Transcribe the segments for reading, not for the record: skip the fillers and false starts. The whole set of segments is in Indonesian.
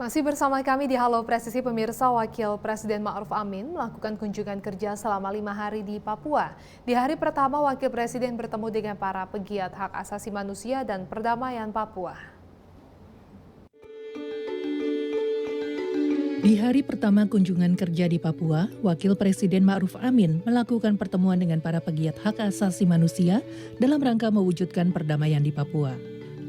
Masih bersama kami di Halo Presisi pemirsa, Wakil Presiden Ma'ruf Amin melakukan kunjungan kerja selama 5 hari di Papua. Di hari pertama, Wakil Presiden bertemu dengan para pegiat hak asasi manusia dan perdamaian Papua. Di hari pertama kunjungan kerja di Papua, Wakil Presiden Ma'ruf Amin melakukan pertemuan dengan para pegiat hak asasi manusia dalam rangka mewujudkan perdamaian di Papua.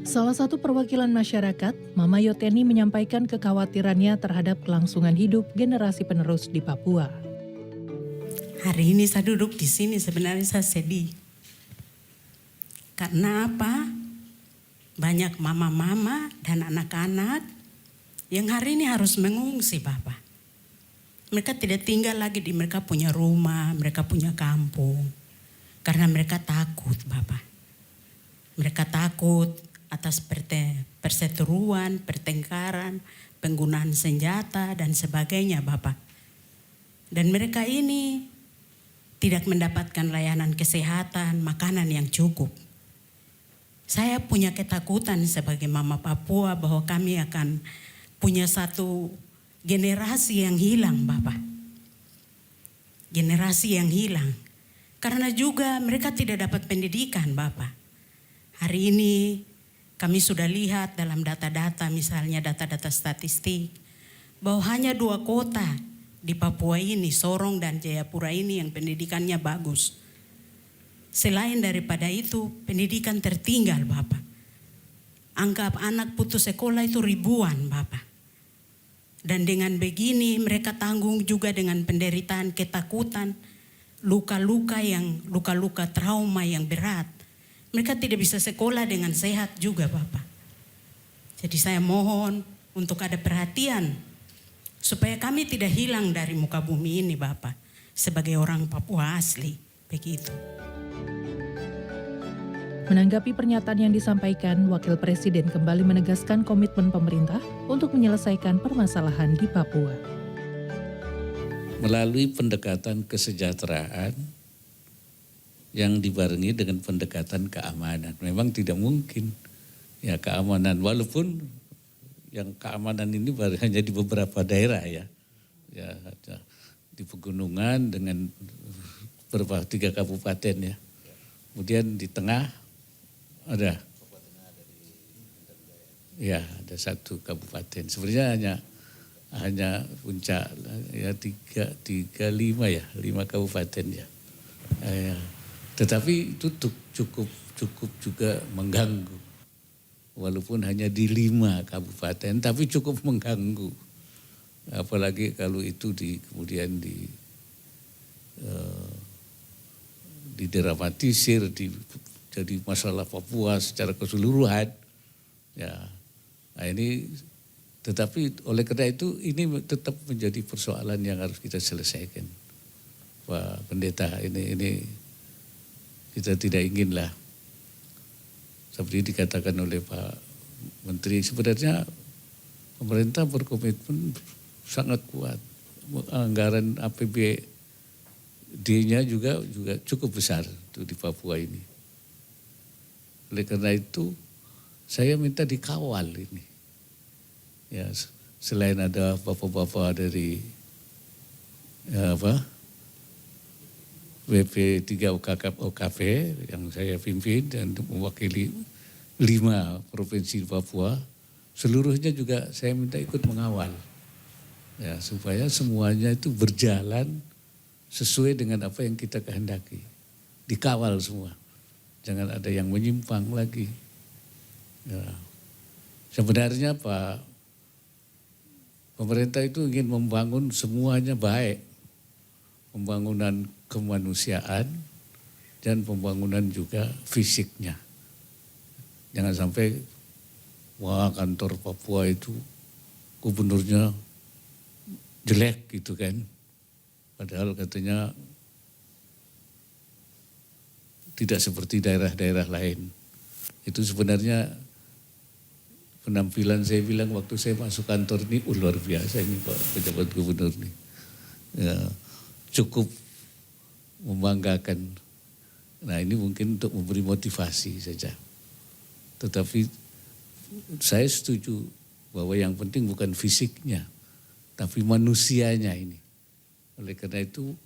Salah satu perwakilan masyarakat, Mama Yoteni menyampaikan kekhawatirannya terhadap kelangsungan hidup generasi penerus di Papua. Hari ini saya duduk di sini sebenarnya saya sedih. Karena apa? Banyak mama-mama dan anak-anak yang hari ini harus mengungsi, Bapak. Mereka tidak tinggal lagi di mereka punya rumah, mereka punya kampung. Karena mereka takut, Bapak. Mereka takut atas perseteruan, pertengkaran, penggunaan senjata dan sebagainya, Bapak. Dan mereka ini tidak mendapatkan layanan kesehatan, makanan yang cukup. Saya punya ketakutan sebagai mama Papua bahwa kami akan punya satu generasi yang hilang, Bapak. Generasi yang hilang. Karena juga mereka tidak dapat pendidikan, Bapak. Hari ini kami sudah lihat dalam data-data, misalnya data-data statistik, bahwa hanya 2 kota di Papua ini, Sorong dan Jayapura ini yang pendidikannya bagus. Selain daripada itu, pendidikan tertinggal, Bapak. Angka anak putus sekolah itu ribuan, Bapak. Dan dengan begini mereka tanggung juga dengan penderitaan, ketakutan, luka-luka trauma yang berat. Mereka tidak bisa sekolah dengan sehat juga, Bapak. Jadi saya mohon untuk ada perhatian supaya kami tidak hilang dari muka bumi ini, Bapak. Sebagai orang Papua asli, begitu. Menanggapi pernyataan yang disampaikan, Wakil Presiden kembali menegaskan komitmen pemerintah untuk menyelesaikan permasalahan di Papua. Melalui pendekatan kesejahteraan yang dibarengi dengan pendekatan keamanan. Memang tidak mungkin ya keamanan, walaupun yang keamanan ini baru hanya di beberapa daerah ya di pegunungan dengan 3 kabupaten ya. Kemudian di tengah ada 1 kabupaten. Sebenarnya hanya puncak ya 5 kabupaten ya. Tetapi itu cukup juga mengganggu. Walaupun hanya di 5 kabupaten, tapi cukup mengganggu. Apalagi kalau itu kemudian didramatisir, jadi masalah Papua secara keseluruhan. Ya, nah ini, tetapi oleh karena itu ini tetap menjadi persoalan yang harus kita selesaikan, Pak Pendeta. Ini kita tidak inginlah seperti dikatakan oleh Pak Menteri. Sebenarnya pemerintah berkomitmen sangat kuat. Anggaran APBD-nya juga cukup besar tuh di Papua ini. Oleh karena itu saya minta dikawal ini. Ya, selain ada bapak-bapak dari BP3 OKP yang saya pimpin dan mewakili 5 provinsi Papua, seluruhnya juga saya minta ikut mengawal. Ya, supaya semuanya itu berjalan sesuai dengan apa yang kita kehendaki. Dikawal semua. Jangan ada yang menyimpang lagi. Ya. Sebenarnya pemerintah itu ingin membangun semuanya baik. Pembangunan kemanusiaan dan pembangunan juga fisiknya. Jangan sampai kantor Papua itu gubernurnya jelek gitu kan. Padahal katanya tidak seperti daerah-daerah lain. Itu sebenarnya penampilan saya bilang waktu saya masuk kantor ini luar biasa ini Pak pejabat gubernur nih. Ya, cukup membanggakan. Nah ini mungkin untuk memberi motivasi saja. Tetapi saya setuju bahwa yang penting bukan fisiknya, tapi manusianya ini. Oleh karena itu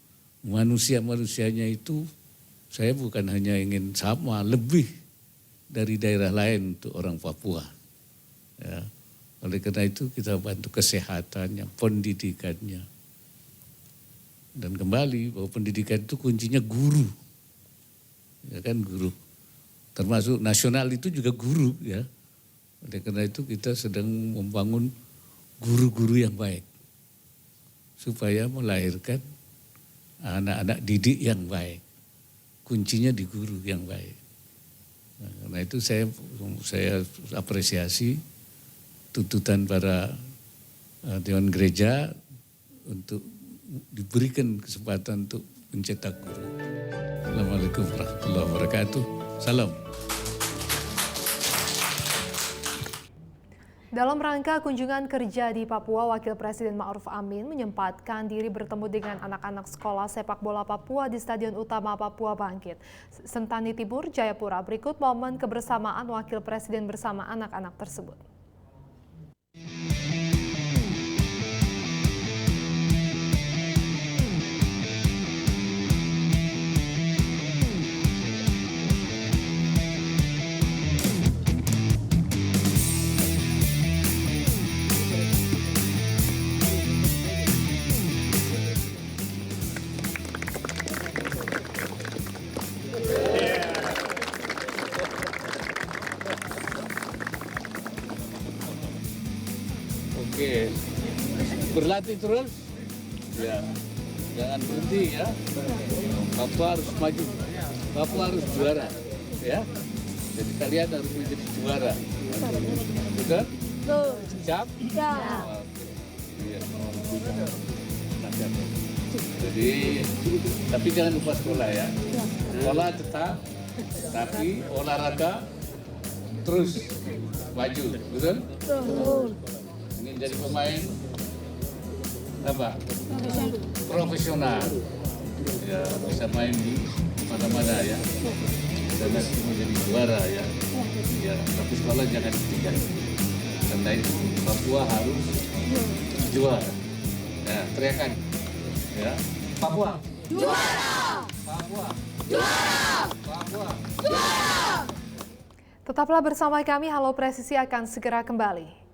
manusianya itu saya bukan hanya ingin sama, lebih dari daerah lain untuk orang Papua. Ya. Oleh karena itu kita bantu kesehatannya, pendidikannya. Dan kembali bahwa pendidikan itu kuncinya guru. Ya kan, guru. Termasuk nasional itu juga guru ya. Oleh karena itu kita sedang membangun guru-guru yang baik. Supaya melahirkan anak-anak didik yang baik. Kuncinya di guru yang baik. Nah, karena itu saya apresiasi tuntutan para Dewan Gereja untuk diberikan kesempatan untuk mencetak guru. Assalamualaikum warahmatullahi wabarakatuh. Salam. Dalam rangka kunjungan kerja di Papua, Wakil Presiden Ma'ruf Amin menyempatkan diri bertemu dengan anak-anak sekolah sepak bola Papua di Stadion Utama Papua Bangkit, Sentani Tibur, Jayapura. Berikut momen kebersamaan Wakil Presiden bersama anak-anak tersebut. Oke, berlatih terus, ya, jangan berhenti ya. Papua harus maju, Papua harus juara, ya. Jadi kalian harus menjadi juara. Betul? Siap? Siap. Iya. Jadi, tapi jangan lupa sekolah ya. Sekolah tetap, tapi olahraga terus maju, betul? Betul. Ingin jadi pemain apa? Profesional. Ya, bisa main di mana-mana ya. Dan nanti menjadi juara ya. Ya, tapi sekolah jangan ditinggal. Karena itu Papua harus juara. Ya, teriakan. Ya. Papua. Juara! Papua. Juara! Papua. Juara! Tetaplah bersama kami, Halo Presisi akan segera kembali.